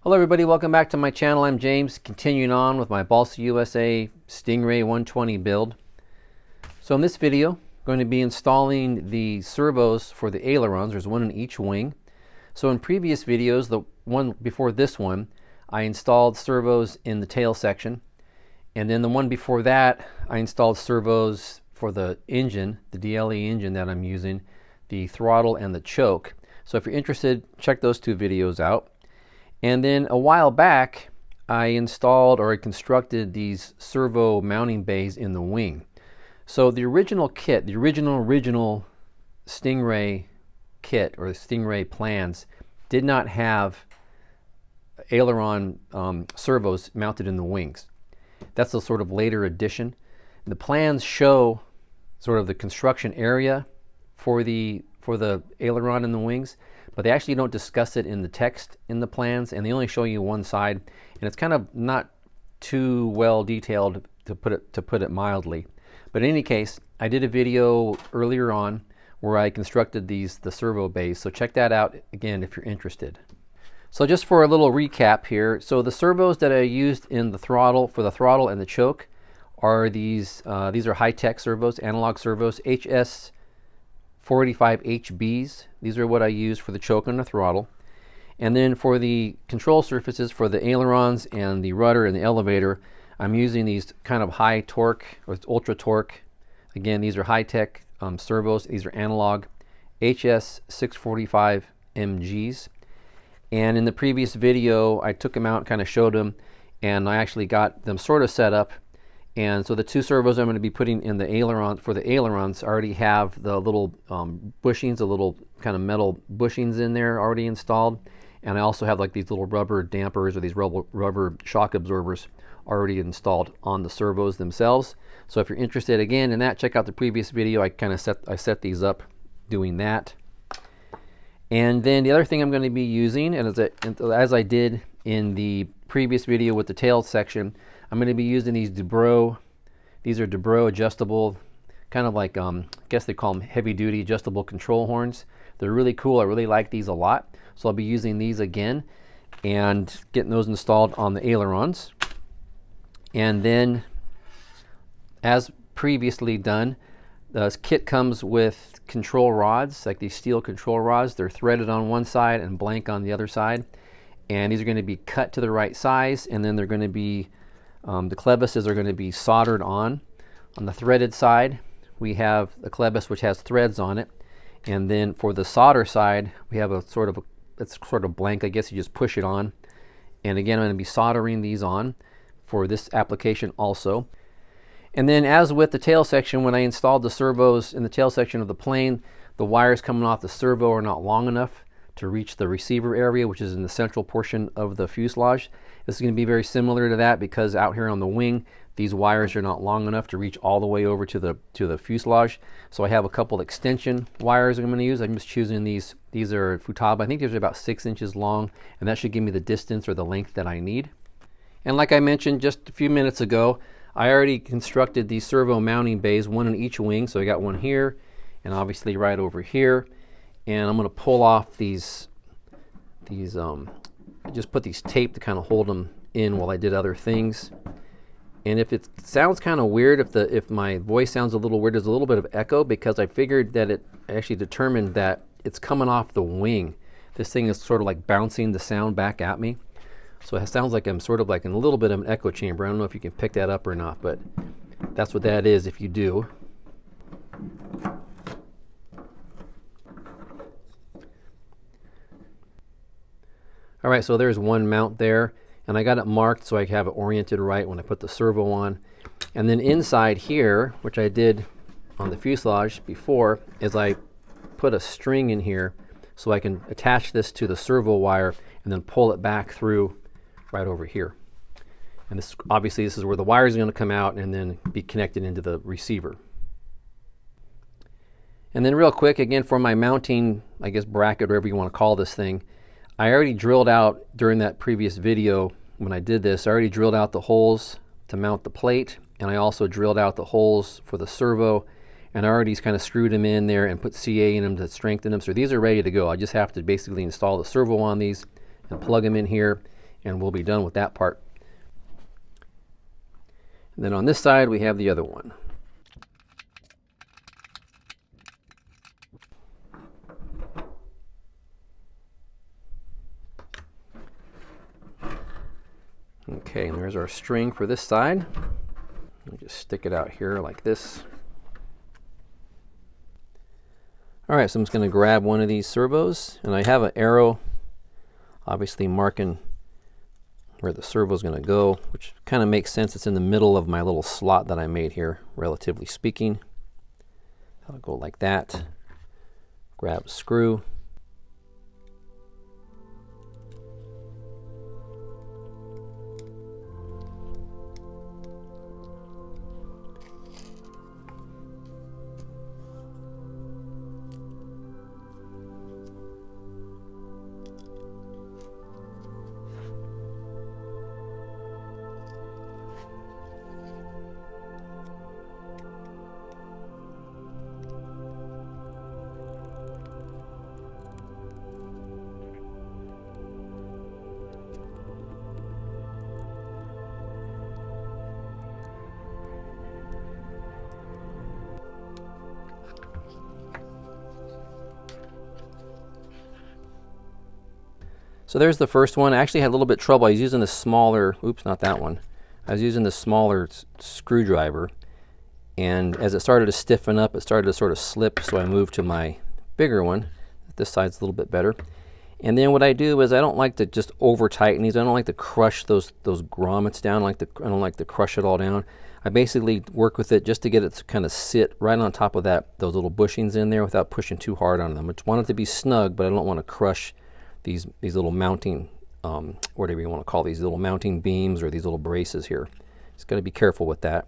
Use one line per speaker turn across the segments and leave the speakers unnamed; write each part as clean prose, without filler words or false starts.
Hello everybody, welcome back to my channel. I'm James, continuing on with my Balsa USA Stingray 120 build. So in this video, I'm going to be installing the servos for the ailerons. There's one in each wing. So in previous videos, the one before this one, I installed servos in the tail section. And then the one before that, I installed servos for the engine, the DLE engine that I'm using, the throttle and the choke. So if you're interested, check those two videos out. And then a while back, I installed or I constructed these servo mounting bays in the wing. So the original kit, the original Stingray kit or the Stingray plans did not have aileron servos mounted in the wings. That's a sort of later addition. The plans show sort of the construction area for the aileron in the wings, but they actually don't discuss it in the text in the plans, and they only show you one side, and it's kind of not too well detailed, to put it mildly. But in any case, I did a video earlier on where I constructed the servo bays, so check that out again if you're interested. So just for a little recap here, so the servos that I used in the throttle, for the throttle and the choke, are these are Hitec servos, analog servos, HS-645MG. These are what I use for the choke and the throttle. And then for the control surfaces, for the ailerons and the rudder and the elevator, I'm using these kind of high torque or ultra torque. Again, these are Hitec servos. These are analog HS-645MGs. And in the previous video, I took them out and kind of showed them, and I actually got them sort of set up. And so the two servos I'm going to be putting in the aileron, for the ailerons, already have the little bushings, the little kind of metal bushings in there already installed. And I also have like these little rubber dampers or these rubber shock absorbers already installed on the servos themselves. So if you're interested again in that, check out the previous video. I set these up doing that. And then the other thing I'm going to be using, and as I did in the previous video with the tail section, I'm going to be using these Dubro. These are Dubro adjustable, kind of like, I guess they call them heavy duty adjustable control horns. They're really cool. I really like these a lot. So I'll be using these again and getting those installed on the ailerons. And then, as previously done, the kit comes with control rods, like these steel control rods. They're threaded on one side and blank on the other side. And these are going to be cut to the right size, and then they're going to be, the clevises are going to be soldered on. On the threaded side, we have the clevis which has threads on it. And then for the solder side, we have it's sort of blank. I guess you just push it on. And again, I'm going to be soldering these on for this application also. And then as with the tail section, when I installed the servos in the tail section of the plane, the wires coming off the servo are not long enough to reach the receiver area, which is in the central portion of the fuselage. This is going to be very similar to that, because out here on the wing, these wires are not long enough to reach all the way over to the fuselage. So I have a couple extension wires I'm going to use. I'm just choosing these. These are Futaba. I think these are about 6 inches long, and that should give me the distance or the length that I need. And like I mentioned just a few minutes ago, I already constructed these servo mounting bays, one in each wing. So I got one here, and obviously right over here. And I'm going to pull off these I just put these tape to kind of hold them in while I did other things. And if it sounds kind of weird, if my voice sounds a little weird, there's a little bit of echo, because I figured that it actually determined that it's coming off the wing. This thing is sort of like bouncing the sound back at me. So it sounds like I'm sort of like in a little bit of an echo chamber. I don't know if you can pick that up or not, but that's what that is if you do. All right, so there's one mount there, and I got it marked so I have it oriented right when I put the servo on. And then inside here, which I did on the fuselage before, is I put a string in here so I can attach this to the servo wire and then pull it back through right over here. And this, obviously, this is where the wire is going to come out and then be connected into the receiver. And then real quick, again, for my mounting, I guess, bracket, whatever you want to call this thing, I already drilled out during that previous video when I did this, I already drilled out the holes to mount the plate, and I also drilled out the holes for the servo, and I already kind of screwed them in there and put CA in them to strengthen them. So these are ready to go. I just have to basically install the servo on these and plug them in here, and we'll be done with that part. And then on this side we have the other one. Okay, and there's our string for this side. We'll just stick it out here like this. Alright, so I'm just going to grab one of these servos, and I have an arrow obviously marking where the servo is going to go, which kind of makes sense. It's in the middle of my little slot that I made here, relatively speaking. I'll go like that. Grab a screw. So there's the first one. I actually had a little bit of trouble. I was using the smaller, oops, not that one. I was using the smaller screwdriver, and as it started to stiffen up, it started to sort of slip, so I moved to my bigger one. This side's a little bit better. And then what I do is I don't like to just over tighten these. I don't like to crush those grommets down. I don't like to crush it all down. I basically work with it just to get it to kind of sit right on top of those little bushings in there without pushing too hard on them. I just want it to be snug, but I don't want to crush these little mounting, whatever you want to call these little mounting beams or these little braces here. Just got to be careful with that.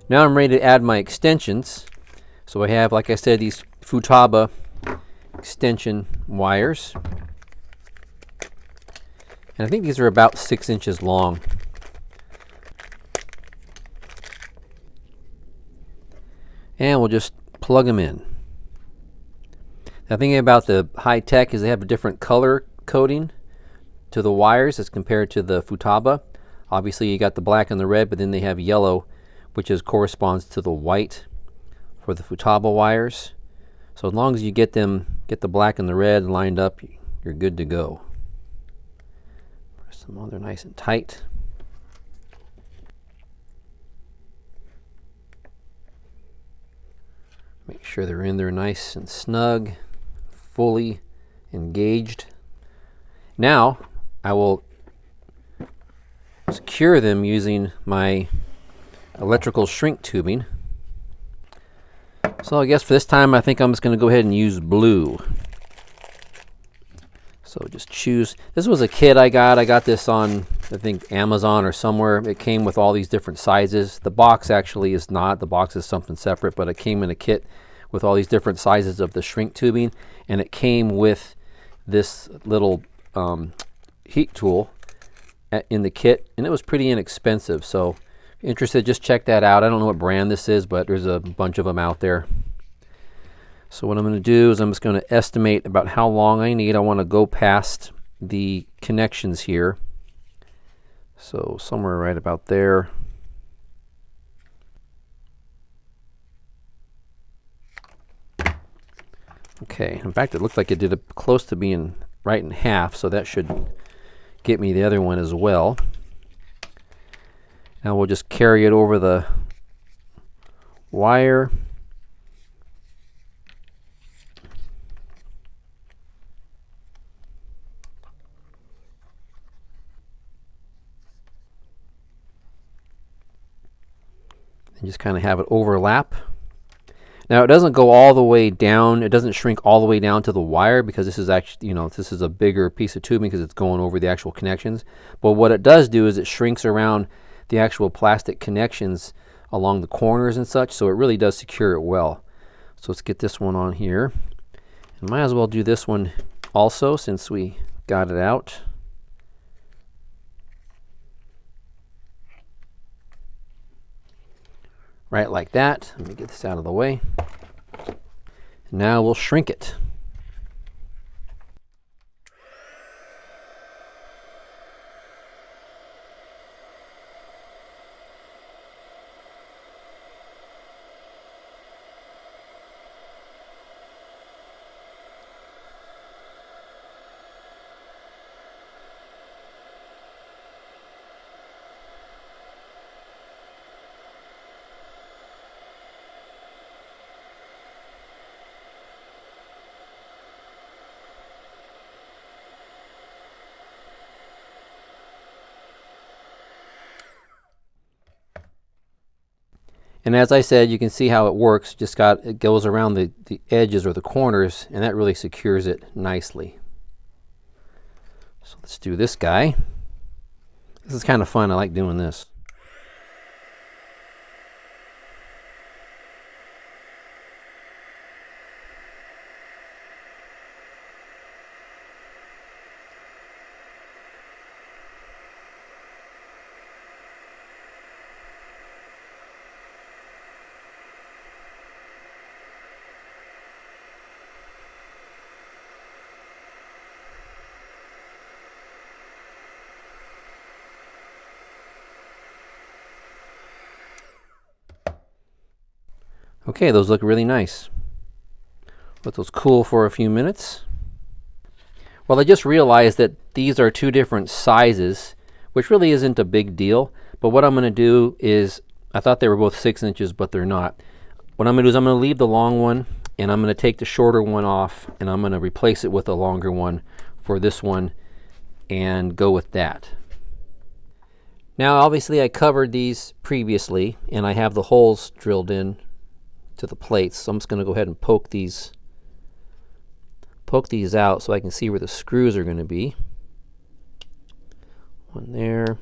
Now I'm ready to add my extensions. So I have, like I said, these Futaba extension wires. And I think these are about 6 inches long. And we'll just plug them in. Now, the thing about the Hitec is they have a different color coding to the wires as compared to the Futaba. Obviously you got the black and the red, but then they have yellow, which corresponds to the white for the Futaba wires. So as long as you get the black and the red lined up, you're good to go. Press them on there nice and tight. Make sure they're in there nice and snug, fully engaged. Now I will secure them using my electrical shrink tubing. So I guess for this time I think I'm just going to go ahead and use blue. So just choose. This was a kit I got. I got this on, I think, Amazon or somewhere. It came with all these different sizes. The box actually is not. The box is something separate, but it came in a kit with all these different sizes of the shrink tubing, and it came with this little heat tool in the kit, and it was pretty inexpensive. So interested, just check that out. I don't know what brand this is, but there's a bunch of them out there. So what I'm going to do is I'm just going to estimate about how long I need. I want to go past the connections here. So somewhere right about there. Okay, in fact it looked like it did close to being right in half, so that should get me the other one as well. Now we'll just carry it over the wire. And just kind of have it overlap. Now it doesn't go all the way down. It doesn't shrink all the way down to the wire because this is actually, this is a bigger piece of tubing because it's going over the actual connections. But what it does do is it shrinks around the actual plastic connections along the corners and such, so it really does secure it well. So let's get this one on here. And might as well do this one also since we got it out. Right like that. Let me get this out of the way. Now we'll shrink it. And as I said, you can see how it works. It goes around the edges or the corners, and that really secures it nicely. So let's do this guy. This is kind of fun. I like doing this. Okay, those look really nice. Let those cool for a few minutes. Well, I just realized that these are two different sizes, which really isn't a big deal. But what I'm going to do is, I thought they were both 6 inches, but they're not. What I'm going to do is I'm going to leave the long one, and I'm going to take the shorter one off, and I'm going to replace it with a longer one for this one, and go with that. Now, obviously, I covered these previously, and I have the holes drilled in to the plates, so I'm just going to go ahead and poke these out so I can see where the screws are going to be. One there.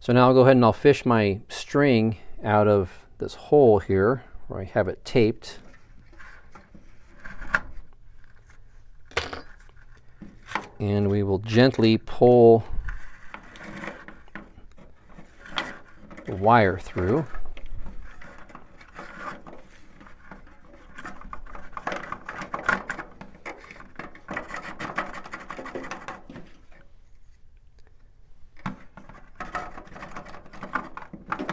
So now I'll go ahead and I'll fish my string out of this hole here where I have it taped. And we will gently pull the wire through.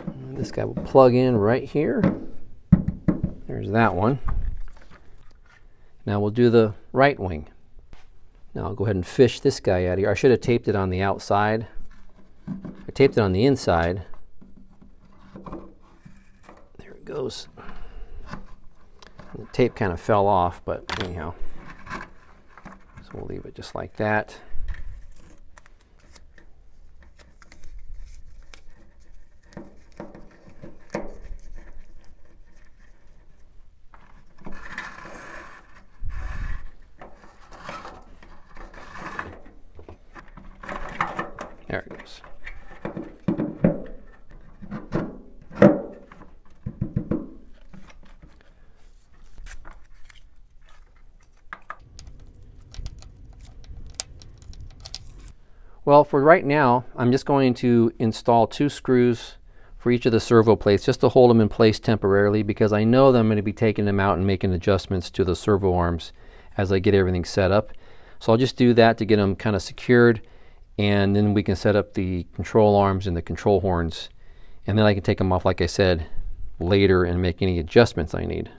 And this guy will plug in right here. There's that one. Now we'll do the right wing. Now I'll go ahead and fish this guy out of here. I should have taped it on the outside. I taped it on the inside. There it goes. The tape kind of fell off, but anyhow. So we'll leave it just like that. There it goes. Well, for right now, I'm just going to install 2 screws for each of the servo plates just to hold them in place temporarily, because I know that I'm going to be taking them out and making adjustments to the servo arms as I get everything set up. So I'll just do that to get them kind of secured, and then we can set up the control arms and the control horns, and then I can take them off, like I said, later and make any adjustments I need.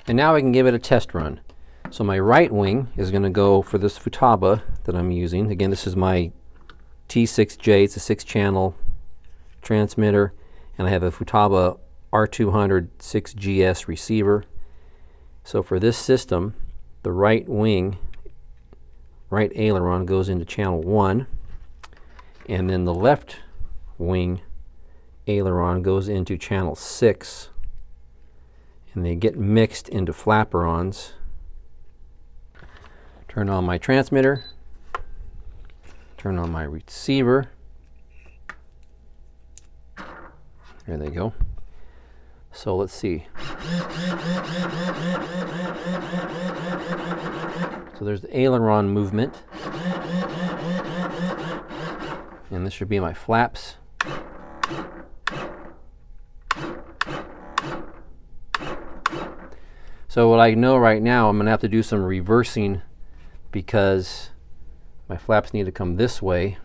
And now I can give it a test run. So my right wing is going to go for this Futaba that I'm using. Again, this is my T6J. It's a 6-channel transmitter, and I have a Futaba R200 6GS receiver. So for this system, the right wing, right aileron goes into channel 1, and then the left wing aileron goes into channel 6, and they get mixed into flaperons. Turn on my transmitter, turn on my receiver. There they go. So let's see. So there's the aileron movement. And this should be my flaps. So what I know right now, I'm going to have to do some reversing because my flaps need to come this way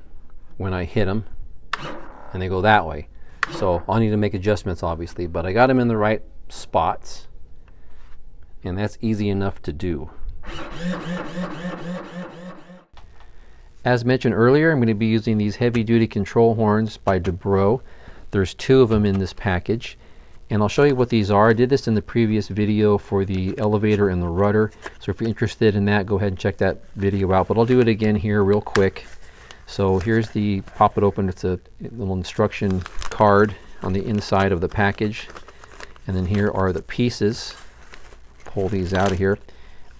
when I hit them, and they go that way. So I'll need to make adjustments, obviously, but I got them in the right spots, and that's easy enough to do. As mentioned earlier, I'm going to be using these heavy-duty control horns by Dubrow. There's 2 of them in this package, and I'll show you what these are. I did this in the previous video for the elevator and the rudder, so if you're interested in that, go ahead and check that video out, but I'll do it again here real quick. So here's the, pop it open, it's a little instruction card on the inside of the package, and then here are the pieces. Pull these out of here.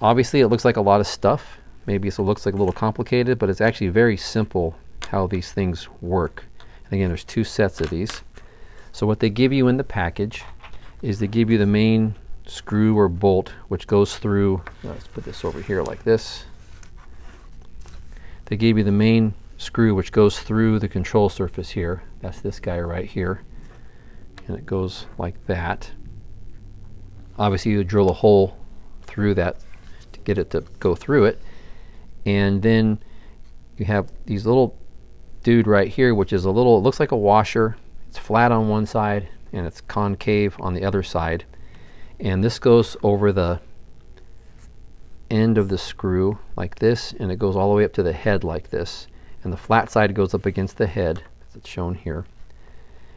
Obviously it looks like a lot of stuff, maybe it looks like a little complicated, but it's actually very simple how these things work. And again, there's 2 sets of these. So what they give you in the package is they give you the main screw or bolt which goes through, let's put this over here like this. They gave you the main screw which goes through the control surface here. That's this guy right here. And it goes like that. Obviously you drill a hole through that to get it to go through it. And then you have these little dude right here which is a little, it looks like a washer. It's flat on one side and it's concave on the other side. And this goes over the end of the screw like this, and it goes all the way up to the head like this. And the flat side goes up against the head, as it's shown here.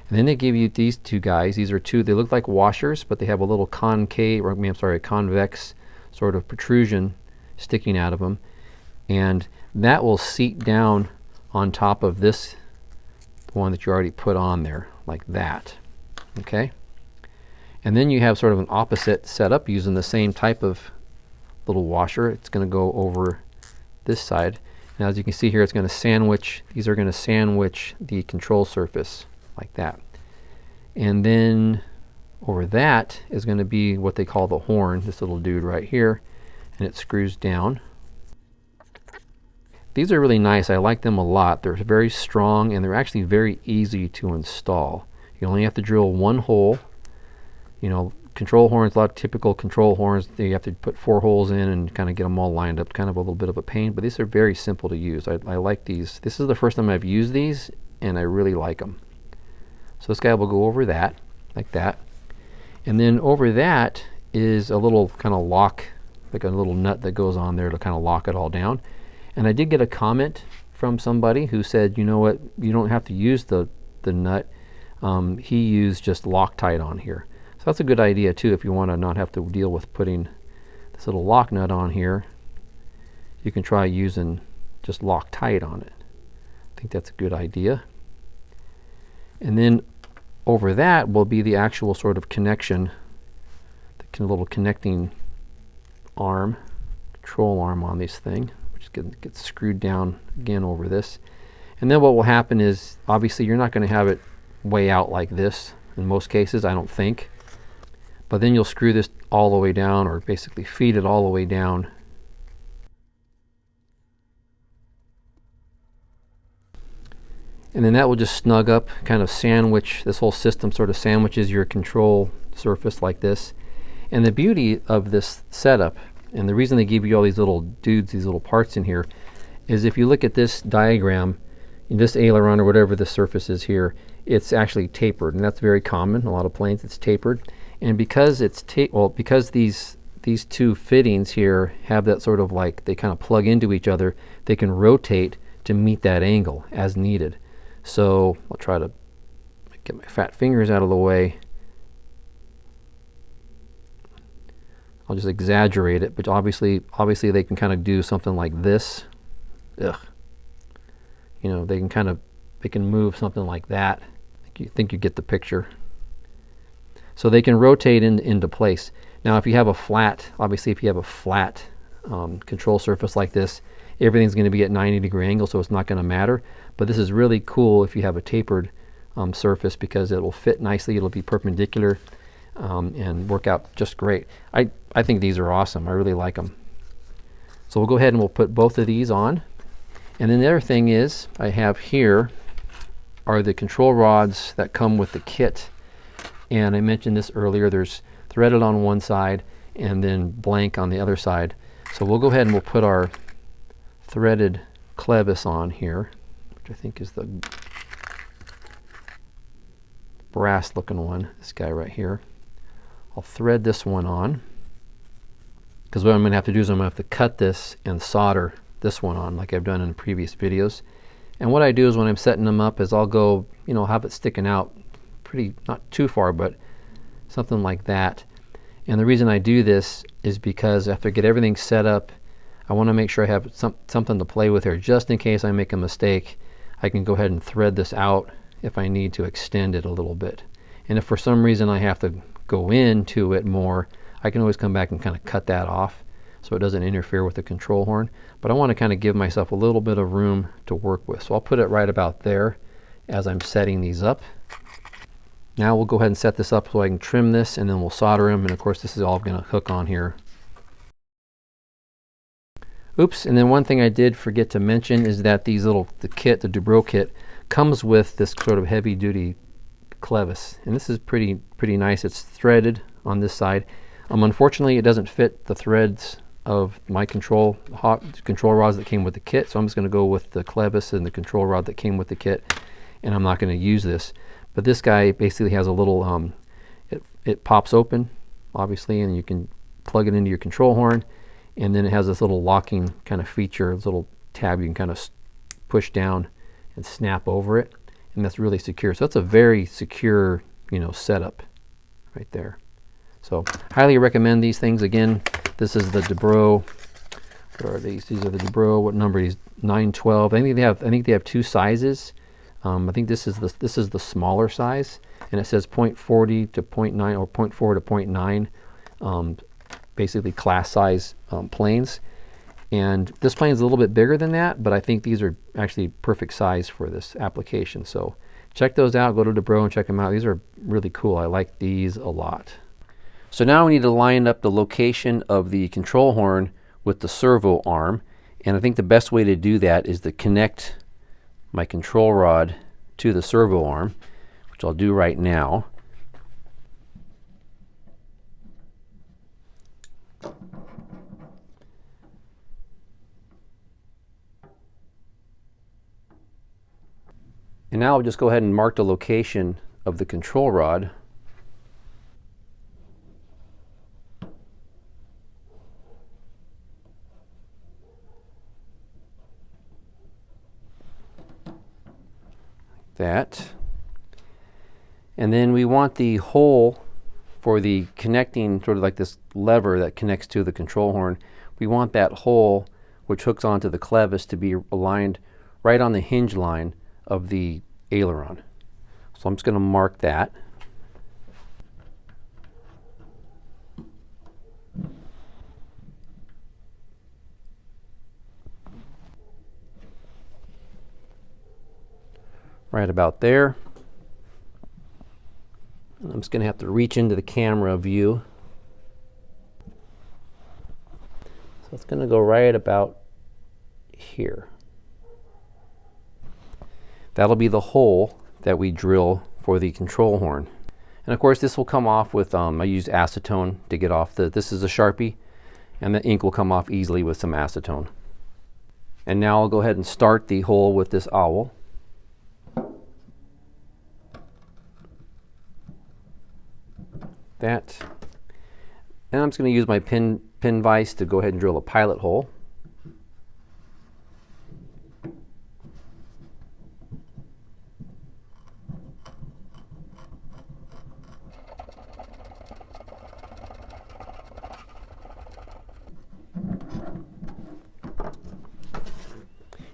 And then they give you these 2 guys. These are 2, they look like washers, but they have a little concave, or I mean, I'm sorry, a convex sort of protrusion sticking out of them. And that will seat down on top of this one that you already put on there, like that. Okay? And then you have sort of an opposite setup using the same type of little washer. It's going to go over this side. Now as you can see here, it's going to sandwich, these are going to sandwich the control surface like that. And then over that is going to be what they call the horn, this little dude right here, and it screws down. These are really nice. I like them a lot. They're very strong and they're actually very easy to install. You only have to drill 1 hole. You know, control horns, a lot of typical control horns, you have to put 4 holes in and kind of get them all lined up. Kind of a little bit of a pain, but these are very simple to use. I like these. This is the first time I've used these and I really like them. So this guy will go over that, like that. And then over that is a little kind of lock, like a little nut that goes on there to kind of lock it all down. And I did get a comment from somebody who said, you know what, you don't have to use the nut. He used just Loctite on here. So that's a good idea too if you want to not have to deal with putting this little lock nut on here. You can try using just Loctite on it. I think that's a good idea. And then over that will be the actual sort of connection, the little connecting arm, control arm on this thing, which gets screwed down again over this. And then what will happen is, obviously you're not going to have it way out like this in most cases, I don't think. But then you'll screw this all the way down, or basically feed it all the way down. And then that will just snug up, kind of sandwich, this whole system sort of sandwiches your control surface like this. And the beauty of this setup, and the reason they give you all these little dudes, these little parts in here, is if you look at this diagram, in this aileron or whatever the surface is here, it's actually tapered, and that's very common. A lot of planes it's tapered. And because it's because these these two fittings here have that sort of like, they kind of plug into each other. They can rotate to meet that angle as needed. So I'll try to get my fat fingers out of the way. I'll just exaggerate it, but obviously they can kind of do something like this. Ugh. You know, they can move something like that. I think you get the picture. So they can rotate into place. Now if you have a flat, obviously if you have a flat control surface like this, everything's going to be at 90-degree angle, so it's not going to matter. But this is really cool if you have a tapered surface, because it will fit nicely, it'll be perpendicular, and work out just great. I think these are awesome. I really like them. So we'll go ahead and we'll put both of these on. And then the other thing is, I have here are the control rods that come with the kit. And I mentioned this earlier, there's threaded on one side and then blank on the other side. So we'll go ahead and we'll put our threaded clevis on here, which I think is the brass looking one, this guy right here. I'll thread this one on, because what I'm going to have to do is I'm going to have to cut this and solder this one on like I've done in previous videos. And what I do is when I'm setting them up is I'll go, you know, have it sticking out pretty, not too far, but something like that. And the reason I do this is because after I get everything set up, I want to make sure I have something to play with here, just in case I make a mistake. I can go ahead and thread this out if I need to extend it a little bit. And if for some reason I have to go into it more, I can always come back and kind of cut that off so it doesn't interfere with the control horn. But I want to kind of give myself a little bit of room to work with. So I'll put it right about there as I'm setting these up. Now we'll go ahead and set this up so I can trim this, and then we'll solder them. And of course this is all going to hook on here. Oops, and then one thing I did forget to mention is that the kit, the Dubrow kit, comes with this sort of heavy duty clevis. And this is pretty nice. It's threaded on this side. Unfortunately it doesn't fit the threads of my control rods that came with the kit, so I'm just going to go with the clevis and the control rod that came with the kit, and I'm not going to use this. But this guy basically has a little, it pops open, obviously, and you can plug it into your control horn, and then it has this little locking kind of feature, this little tab you can kind of push down and snap over it, and that's really secure. So that's a very secure, you know, setup right there. So highly recommend these things. Again, this is the Dubrow. What are these? These are the Dubrow. What number are these? 912. I think they have two sizes. I think this is the smaller size, and it says 0.40 to 0.9 or 0.4 to 0.9, basically class size planes. And this plane is a little bit bigger than that, but I think these are actually perfect size for this application. So check those out. Go to Dubrow and check them out. These are really cool. I like these a lot. So now we need to line up the location of the control horn with the servo arm, and I think the best way to do that is to connect my control rod to the servo arm, which I'll do right now. And now I'll just go ahead and mark the location of the control rod. That. And then we want the hole for the connecting, sort of like this lever that connects to the control horn. We want that hole, which hooks onto the clevis, to be aligned right on the hinge line of the aileron. So I'm just going to mark that. Right about there. And I'm just going to have to reach into the camera view. So it's going to go right about here. That'll be the hole that we drill for the control horn. And of course this will come off with, I used acetone to get off this is a Sharpie, and the ink will come off easily with some acetone. And now I'll go ahead and start the hole with this owl. That. And I'm just going to use my pin vise to go ahead and drill a pilot hole.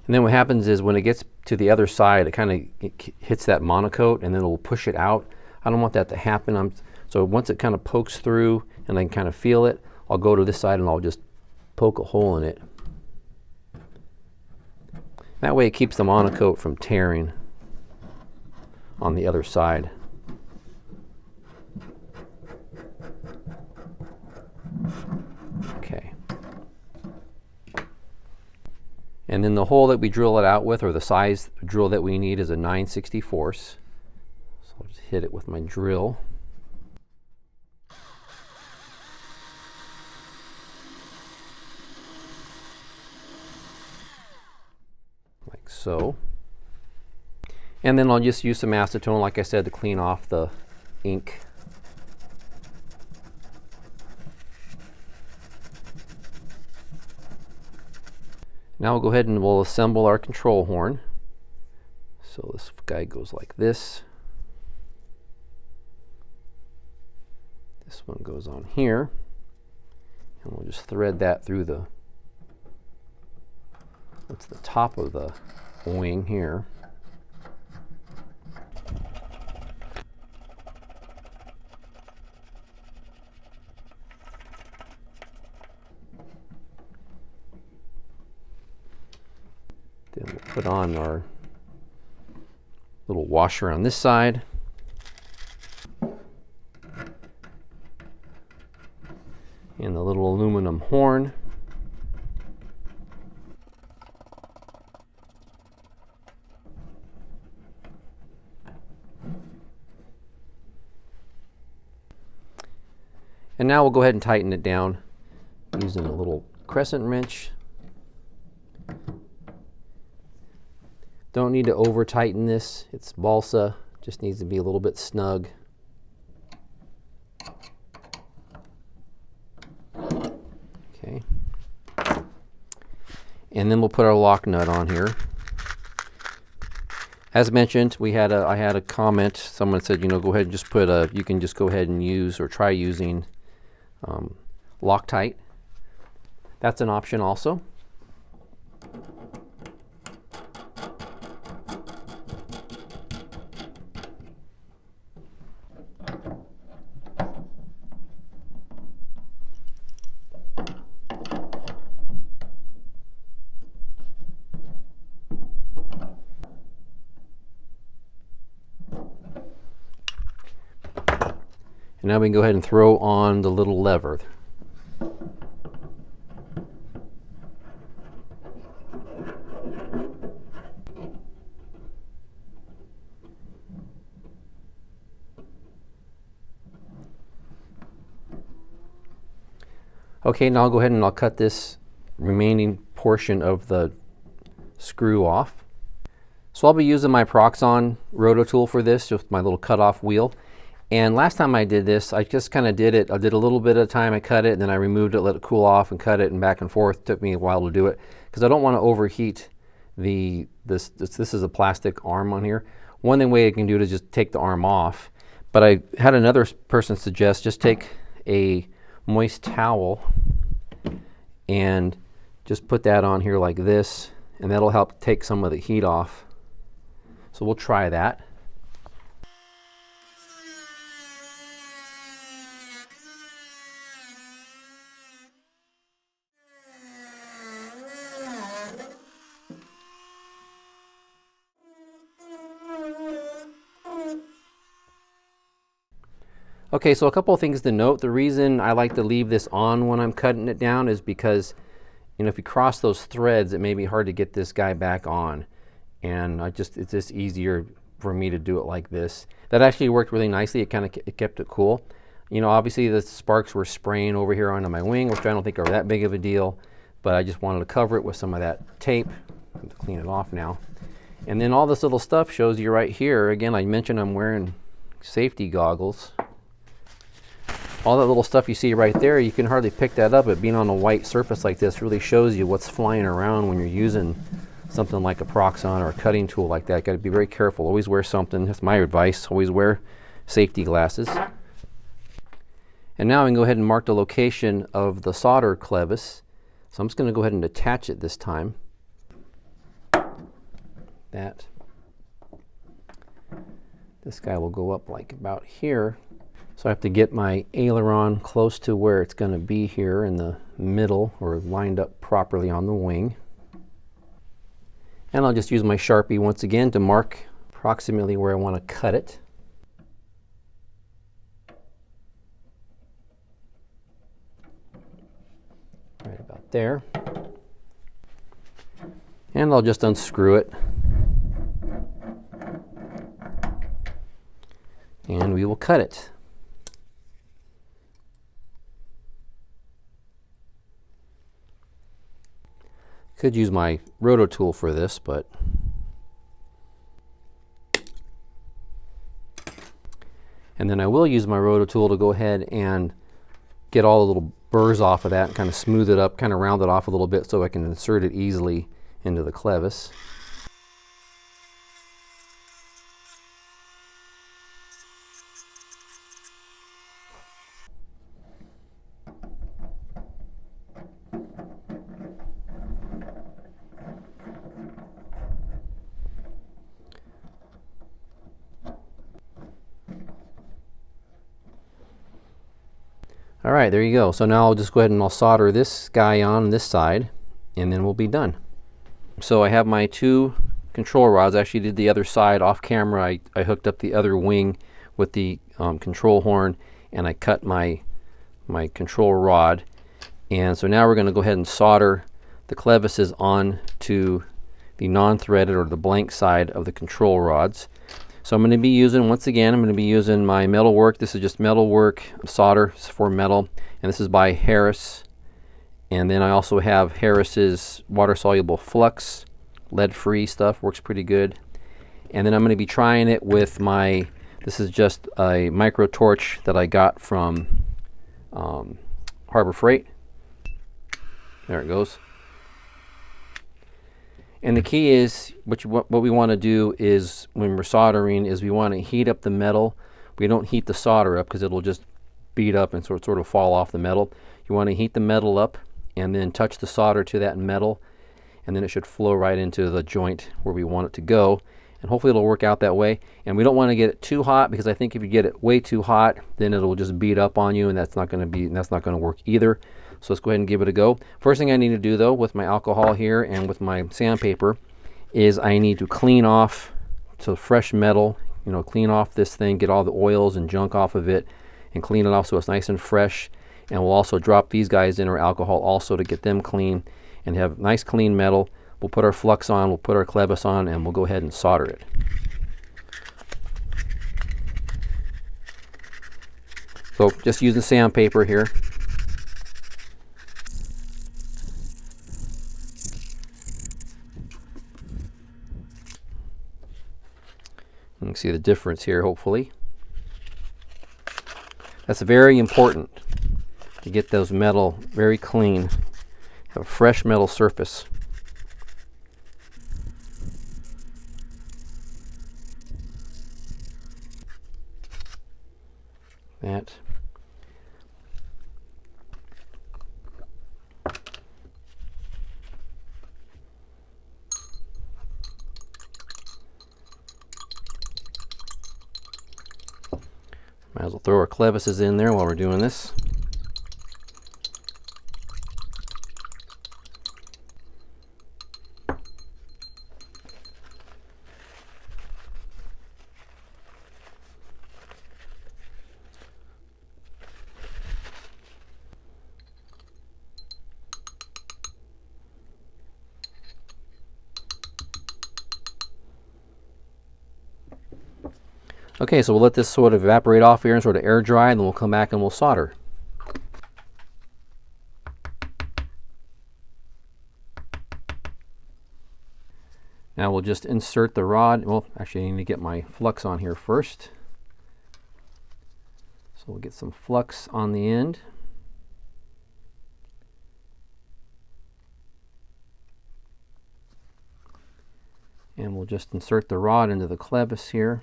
And then what happens is when it gets to the other side, it kind of hits that monocoat and then it'll push it out. I don't want that to happen. So once it kind of pokes through and I can kind of feel it, I'll go to this side and I'll just poke a hole in it. That way it keeps the monocoat from tearing on the other side. Okay. And then the hole that we drill it out with, or the size drill that we need, is a 9/64. So I'll just hit it with my drill. Like so. And then I'll just use some acetone, like I said, to clean off the ink. Now we'll go ahead and we'll assemble our control horn. So this guy goes like this. This one goes on here. And we'll just thread that through the, that's the top of the wing here. Then we'll put on our little washer on this side. And the little aluminum horn. And now we'll go ahead and tighten it down using a little crescent wrench. Don't need to over tighten this. It's balsa, just needs to be a little bit snug. Okay. And then we'll put our lock nut on here. As mentioned, I had a comment. Someone said, you know, go ahead and just put you can just go ahead and use or try using Loctite. That's an option also. And now we can go ahead and throw on the little lever. Okay, now I'll go ahead and I'll cut this remaining portion of the screw off. So I'll be using my Proxxon roto tool for this, just my little cutoff wheel. And last time I did this, I just kind of did it. I did a little bit at a time. I cut it, and then I removed it, let it cool off, and cut it, and back and forth. It took me a while to do it because I don't want to overheat this is a plastic arm on here. One way I can do it is just take the arm off. But I had another person suggest just take a moist towel and just put that on here like this, and that'll help take some of the heat off. So we'll try that. Okay, so a couple of things to note. The reason I like to leave this on when I'm cutting it down is because, you know, if you cross those threads, it may be hard to get this guy back on. And it's just easier for me to do it like this. That actually worked really nicely. It kind of kept it cool. You know, obviously the sparks were spraying over here onto my wing, which I don't think are that big of a deal, but I just wanted to cover it with some of that tape. I'm to clean it off now. And then all this little stuff shows you right here. Again, I mentioned I'm wearing safety goggles. all that little stuff you see right there, you can hardly pick that up, but being on a white surface like this really shows you what's flying around when you're using something like a Proxxon or a cutting tool like that. Got to be very careful. Always wear something. That's my advice. Always wear safety glasses. And now I can go ahead and mark the location of the solder clevis. So I'm just going to go ahead and attach it this time. That. This guy will go up like about here. So I have to get my aileron close to where it's going to be here in the middle, or lined up properly on the wing. And I'll just use my Sharpie once again to mark approximately where I want to cut it. Right about there. And I'll just unscrew it. And we will cut it. Could use my roto tool for this, but and then I will use my roto tool to go ahead and get all the little burrs off of that and kind of smooth it up, kind of round it off a little bit so I can insert it easily into the clevis. All right, there you go. So now I'll just go ahead and I'll solder this guy on this side, and then we'll be done. So I have my two control rods. I actually did the other side off camera. I hooked up the other wing with the control horn, and I cut my control rod. And so now we're going to go ahead and solder the clevises on to the non-threaded or the blank side of the control rods. So I'm going to be using, once again, I'm going to be using my metalwork. This is just metalwork solder for metal, and this is by Harris. And then I also have Harris's water-soluble flux, lead-free stuff, works pretty good. And then I'm going to be trying it with my, this is just a micro torch that I got from Harbor Freight. There it goes. And the key is, what we want to do is, when we're soldering, is we want to heat up the metal. We don't heat the solder up because it'll just beat up and sort of fall off the metal. You want to heat the metal up and then touch the solder to that metal, and then it should flow right into the joint where we want it to go. And hopefully it'll work out that way. And we don't want to get it too hot, because I think if you get it way too hot, then it'll just beat up on you, and that's not going to work either. So let's go ahead and give it a go. First thing I need to do, though, with my alcohol here and with my sandpaper, is I need to clean off to fresh metal, clean off this thing, get all the oils and junk off of it, and clean it off so it's nice and fresh. And we'll also drop these guys in our alcohol also to get them clean and have nice clean metal. We'll put our flux on, we'll put our clevis on, and we'll go ahead and solder it. So just using sandpaper here. You can see the difference here, hopefully. That's very important, to get those metal very clean, have a fresh metal surface. That. Might as well throw our clevises in there while we're doing this. Okay, so we'll let this sort of evaporate off here and sort of air dry, and then we'll come back and we'll solder. Now we'll just insert the rod. Well, actually I need to get my flux on here first. So we'll get some flux on the end. And we'll just insert the rod into the clevis here.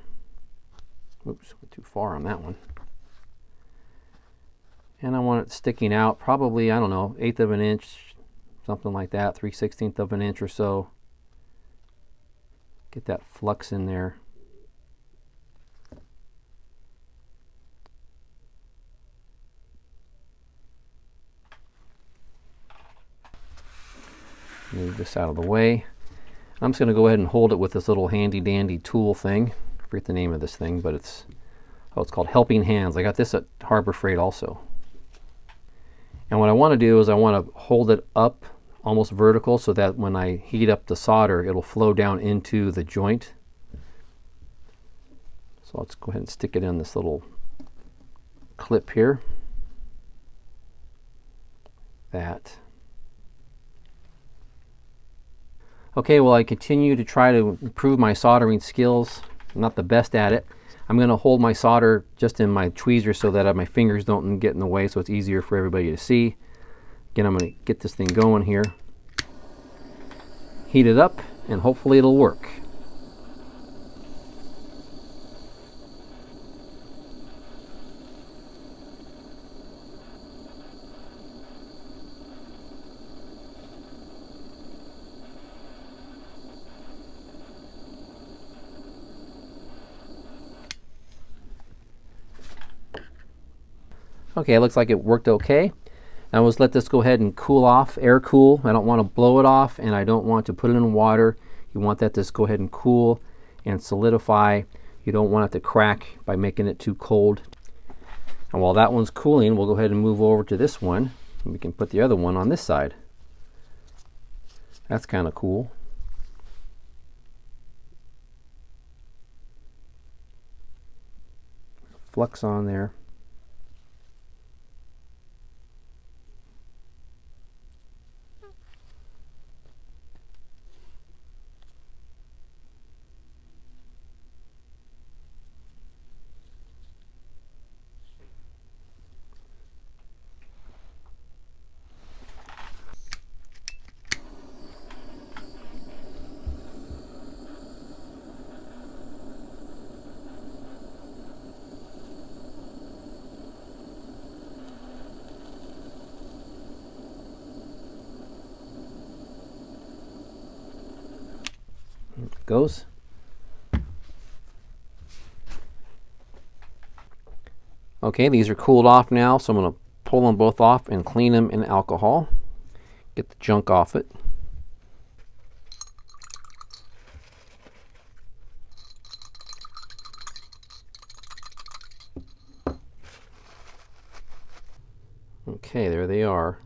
Oops, went too far on that one. And I want it sticking out probably, I don't know, 1/8 of an inch, something like that, 3/16 of an inch or so. Get that flux in there. Move this out of the way. I'm just going to go ahead and hold it with this little handy dandy tool thing. I forget the name of this thing, but it's called Helping Hands. I got this at Harbor Freight also. And what I want to do is I want to hold it up almost vertical so that when I heat up the solder, it'll flow down into the joint. So let's go ahead and stick it in this little clip here. That. Okay, well, I continue to try to improve my soldering skills. I'm not the best at it. I'm going to hold my solder just in my tweezer so that my fingers don't get in the way, so it's easier for everybody to see. Again, I'm going to get this thing going here. Heat it up, and hopefully it'll work. Okay, it looks like it worked okay. Now let's let this go ahead and cool off, air cool. I don't want to blow it off, and I don't want to put it in water. You want that to just go ahead and cool and solidify. You don't want it to crack by making it too cold. And while that one's cooling, we'll go ahead and move over to this one. And we can put the other one on this side. That's kind of cool. Flux on there. Goes. Okay, these are cooled off now, so I'm going to pull them both off and clean them in alcohol. Get the junk off it. Okay, there they are.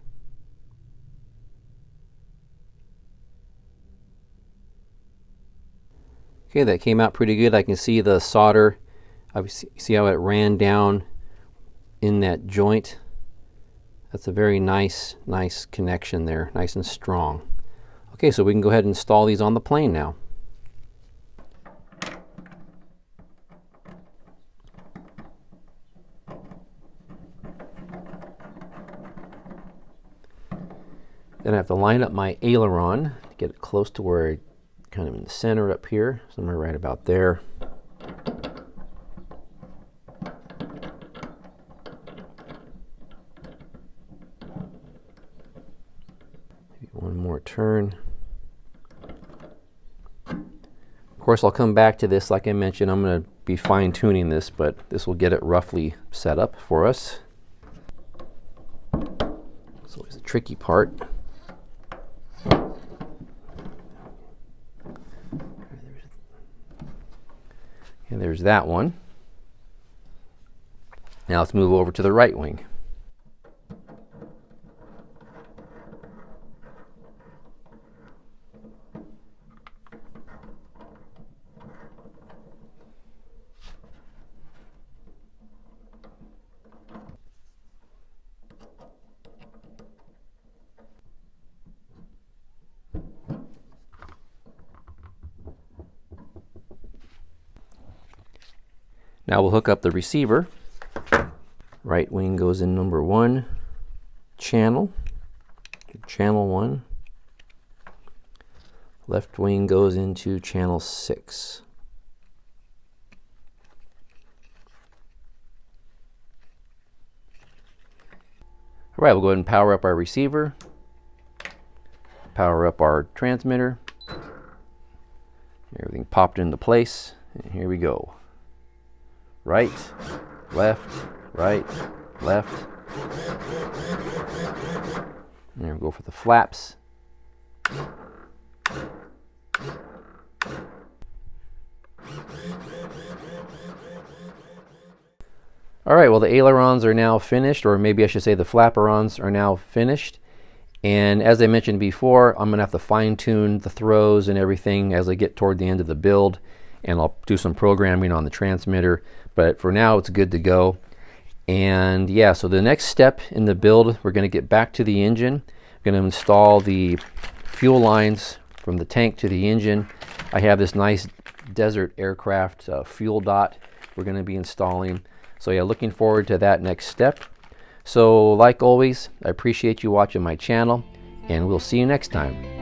Okay, that came out pretty good. I can see the solder. I see how it ran down in that joint. That's a very nice connection there, nice and strong. Okay, so we can go ahead and install these on the plane now. Then I have to line up my aileron to get it close to where kind of in the center up here, somewhere right about there. Maybe one more turn. Of course, I'll come back to this. Like I mentioned, I'm going to be fine-tuning this, but this will get it roughly set up for us. It's always the tricky part. And there's that one. Now let's move over to the right wing. Now we'll hook up the receiver. Right wing goes in number 1 channel, channel 1. Left wing goes into channel 6. All right, we'll go ahead and power up our receiver, power up our transmitter. Everything popped into place, and here we go. Right, left, right, left. And we'll go for the flaps. All right, well, the ailerons are now finished, or maybe I should say the flaperons are now finished. And as I mentioned before, I'm gonna have to fine tune the throws and everything as I get toward the end of the build, and I'll do some programming on the transmitter, but for now it's good to go. And yeah, so the next step in the build, we're gonna get back to the engine. I'm gonna install the fuel lines from the tank to the engine. I have this nice desert aircraft fuel dot we're gonna be installing. So yeah, looking forward to that next step. So like always, I appreciate you watching my channel, and we'll see you next time.